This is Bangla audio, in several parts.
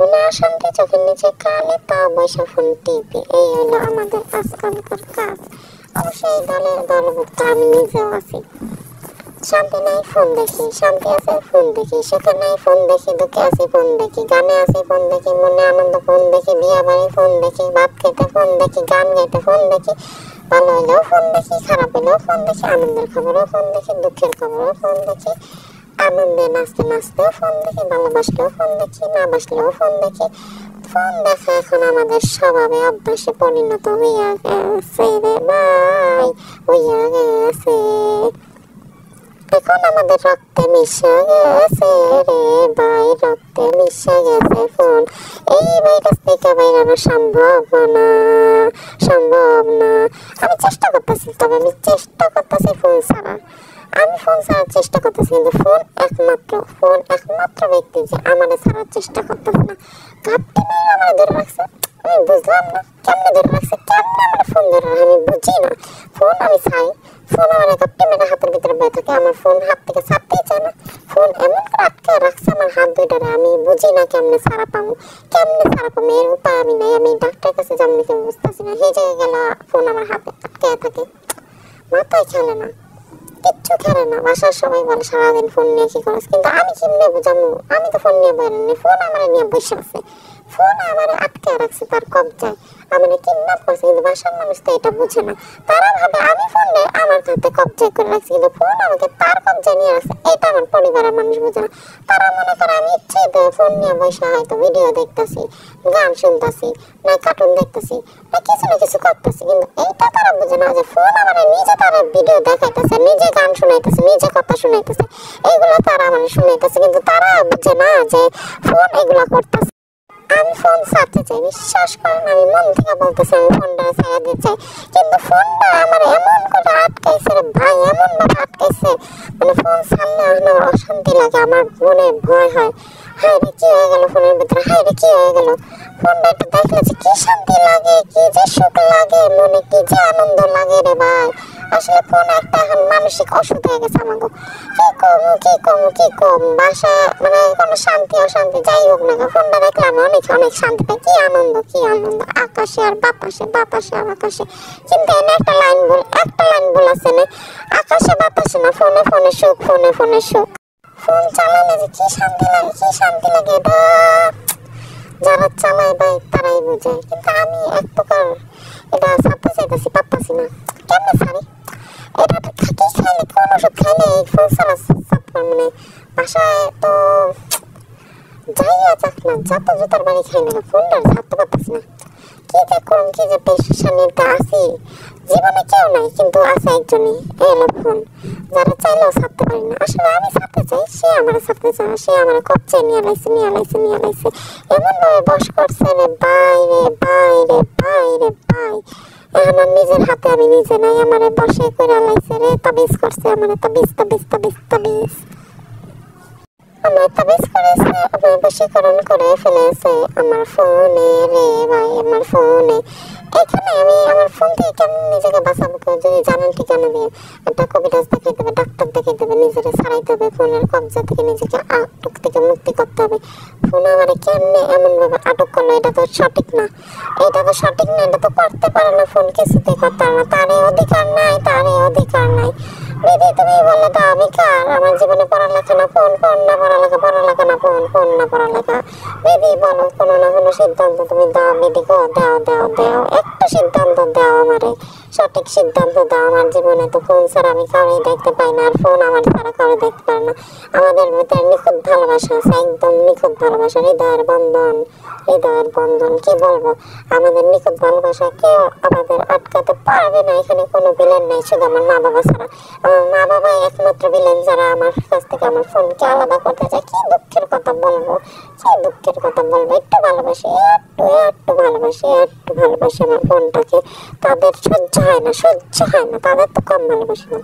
মনে অশান্তি, চোখের নিচে কালি, তাও বৈশা ফোন টিপি। এই হলো আমাদের আজকালকার কাজ। অবশ্যই দলের দলভুক্ত আমি নিজেও আছি। শান্তি নাই ফোন দেখি, শান্তি আছে ফোন দেখি, সুখে নাই ফোন দেখি, দুঃখে আছি ফোন দেখি, গানে আছি ফোন দেখি, মনে আনন্দ ফোন দেখি, বিয়া বাড়ি ফোন দেখি, ভাত খেতে ফোন দেখি, গান গাইতে ফোন দেখি, ভালো হইলেও ফোন দেখি, খারাপ হইলেও ফোন দেখি, আনন্দের খবরও ফোন দেখি, দুঃখের খবরও ফোন দেখি, আনন্দে নাচতে নাচতেও ফোন দেখি, ভালোবাসলেও ফোন দেখি, না বাসলেও ফোন দেখি। ফোন দেখা এখন আমাদের স্বভাবে অভ্যাসে পরিণত হইয়া গেছে রে ভাই, হইয়া গেছে। এখন আমাদের রক্তে মিশে গেছে রে ভাই, রক্তে মিশে গেছে ফোন। এই ভাইরাস থেকে বাইরানো সম্ভব না, সম্ভব না। আমি চেষ্টা করতেছি, তবে আমি চেষ্টা করতেছি ফোন ছাড়া। আমি ফোন ছাড়ার চেষ্টা করতেছি, কিন্তু ফোন একমাত্র ব্যক্তি যে আমাদের ছাড়ার চেষ্টা করতেছে না। ঘাটতি নেই আমার ধরে রাখছে, আমি বুঝলাম না কেমনে ধরে রাখছে, কেমনে আমার ফোন ধরে রাখে আমি বুঝি না। ফোন আমি চাই, ফোন আমার ঘাটতি মেরে হাতের ভিতরে বয়ে থাকে, আমার ফোন হাত থেকে ছাড়তেই চায় না। ফোন এমন করে আটকে রাখছে আমার হাত দুইটারে, আমি বুঝি না কেমনে ছাড়া পাবো, কেমনে ছাড়া পাবো। এর উপায় আমি নাই, আমি ডাক্তারের কাছে যাবো নাকি বুঝতেছি না। সেই জায়গায় গেল ফোন আমার হাতে আটকে থাকে, মাথায় খেলে না, কিচ্ছু খেলে না। বাসার সবাই বলে সারাদিন ফোন নিয়ে কি করিস, কিন্তু আমি কেমনে বুঝাবো, আমি তো ফোন নিয়ে বেরোনি, ফোন আমার নিয়ে বসে আছে। ফোন আমার আটকে রাখছে তার কবজায়, আমার কিডন্যাপ করছে, কিন্তু বাসার মানুষ তো এটা বুঝে না। তারা ভাবে আমি ফোন নিয়ে আমার হাতে কবজায় করে রাখছি, কিন্তু ফোন আমাকে তার কবজায় নিয়ে রাখছে, এটা আমার পরিবারের মানুষ বুঝে না। তারা মনে করে আমি ইচ্ছে ফোন নিয়ে বসে হয়তো ভিডিও দেখতেছি, গান শুনতেছি, না কার্টুন দেখতেছি, না কিছু করতেছি, কিন্তু এইটা তারা বুঝে না যে ফোন আমার নিজে তারা ভিডিও দেখাইতেছে, নিজে গান শুনাইতেছে, নিজে কথা শুনাইতেছে, এগুলো তারা আমার শুনাইতেছে, কিন্তু তারা বুঝে না যে ফোন এগুলা করতেছে। আমি ফোন ছাড়তে চাই, বিশ্বাস করেন, আমি মন থেকে বলতেছি আমি ফোনটা ছেড়ে দিতে চাই, কিন্তু ফোনটা আমার এমন করে আটকাইছে রে ভাই, এমন ভাবে আটকাইছে, মানে ফোন ছাড়লে আমার অশান্তি লাগে, আমার মনে ভয় হয়। হায় রে কি হয়ে গেল ফোনের ভিতরে, হায় রে কি হয়ে গেল। ফোনটা একটু দেখলে যে কি শান্তি লাগে, কি যে সুখ লাগে, মনে কি যে আনন্দ লাগে রে ভাই। আসলে ফোন একটা এখন মানসিক ওষুধ হয়ে গেছে আমাকে। কি কম বাসায় মানে কোনো শান্তি অশান্তি যাই হোক না, ফোনটা দেখলে আমি অনেক শান্তি পাই। কি আনন্দ আকাশে আর বাতাসে, বাতাসে আর আকাশে। কিন্তু এনে একটা লাইন ভুল আছে না, আকাশে বাতাসে না, ফোনে সুখ, ফোনে সুখ। ফোন চালালে যে কি শান্তি লাগে এটা যারা চালায় ভাই তারাই বোঝে, কিন্তু আমি এক প্রকার এটা ছাড়তে চাইতেছি, পারতেছি না। কেমনে ছাড়ি এটা? থাকি খাইলে কোন ওষুধ খাইলে এই ফোন ছাড়া মানে বাসায় তো যাইয়া যাক না, যত জুতার বাড়ি খাই না, ফোনটা ছাড়তে পারতেছি না। কি যে করুন, কি যে পেশানিতে আছি, জীবনে কেউ নাই, কিন্তু আছে একজনই, এলো ফোন, যারা চাইলেও ছাড়তে পারি না। আসলে আমি ছাড়তে চাই, সে আমার ছাড়তে চায় না, সে আমার কবচে নিয়ে লাইছে, এমন ভাবে বস করছে রে ভাই এখন আর নিজের হাতে আমি নিজে নাই, আমার বসে করে লাইছে রে, তাবিজ করছে আমার, তাবিজ আমার তাবিজ করেছে, আমার বশীকরণ করে ফেলেছে আমার ফোনে রে ভাই, আমার ফোনে। এখানে আমি আমার ফোন থেকে কেমন নিজেকে বাঁচাবো, যদি জানেন ঠিকানা দিয়ে একটা কবিরাজ দেখাইতে হবে, ডাক্তার দেখাইতে হবে, নিজেকে ছাড়াইতে হবে, ফোনের কবজা থেকে নিজেকে আটক থেকে মুক্তি করতে হবে। ফোন আমার কেমনে এমন ভাবে আটক করলো, এটা তো সঠিক না, এটা তো করতে পারে না, ফোন কিছুতেই করতে পারে না, তারে অধিকার নাই। দিদি তুমি বলে দাও আমি কার, আমার জীবনে পড়ালেখা না ফোন না পড়ালেখা না ফোন না পড়ালেখা। দিদি বলো কোনো না কোনো সিদ্ধান্ত তুমি দাও দিদি গো, দাও একটা সিদ্ধান্ত দাও, আমারে সঠিক সিদ্ধান্ত দাও। আমার জীবনে তো ফোন ছাড়া আমি কাউকে দেখতে পাই না, আর ফোন আমার ছাড়া কাউকে দেখতে পারে না। আমাদের ভিতরে নিখুঁত ভালোবাসা আছে, একদম নিখুঁত ভালোবাসা, হৃদয়ের বন্ধন কি বলবো, আমাদের নিখুঁত ভালোবাসা কেউ আমাদের আটকাতে পারবে না। এখানে কোনো ভিলেন নেই, শুধু আমার মা বাবা ছাড়া। আমার মা বাবাই একমাত্র ভিলেন, যারা আমার কাছ থেকে আমার ফোনকে আলাদা করতে চায়। কি দুঃখের কথা বলবো, একটু ভালোবাসি, একটু ভালোবাসি আমার ফোনটাকে। তাদের সহ্য হয় না, তাদের তো কম ভালোবাসি না,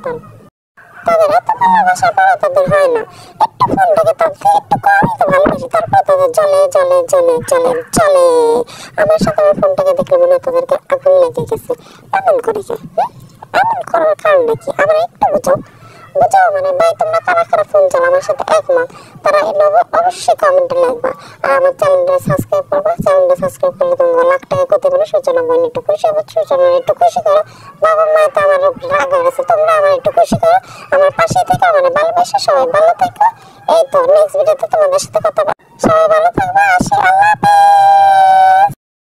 তাদের এত ভালোবাসার পরে তাদের হয় না। একটু ফোনটাকে তাদের একটু কমই তো ভালোবাসি, তারপর তাদের চলে। আমার সাথে আমার ফোনটাকে দেখলে মনে হয় তাদেরকে আগুন লেগে গেছে। এমন করে কি, এমন করার কারণটা কি? আমরা একটু বুঝাও মানে ভাই তোমরা কারা কারা ফোন চালা আমার সাথে একমত তারা এই অবশ্যই কমেন্টে লিখবা। আর আমার চ্যানেলটা সাবস্ক্রাইব করবা, চ্যানেলটা সাবস্ক্রাইব করলে তোমরা লাখ টাকা করতে পারো। সূচনা বোন একটু খুশি হবে, সূচনা একটু খুশি করো। বাবা মা তো আমার রাগ হয়ে গেছে, তোমরা আমার একটু খুশি করো, আমার পাশে থেকে আমার ভালোবাসা। সবাই ভালো থেকো। এই তো নেক্সট ভিডিওতে তোমাদের সাথে কথা বলবো। সবাই ভালো থাকবা, আসি, আল্লাহ হাফেজ।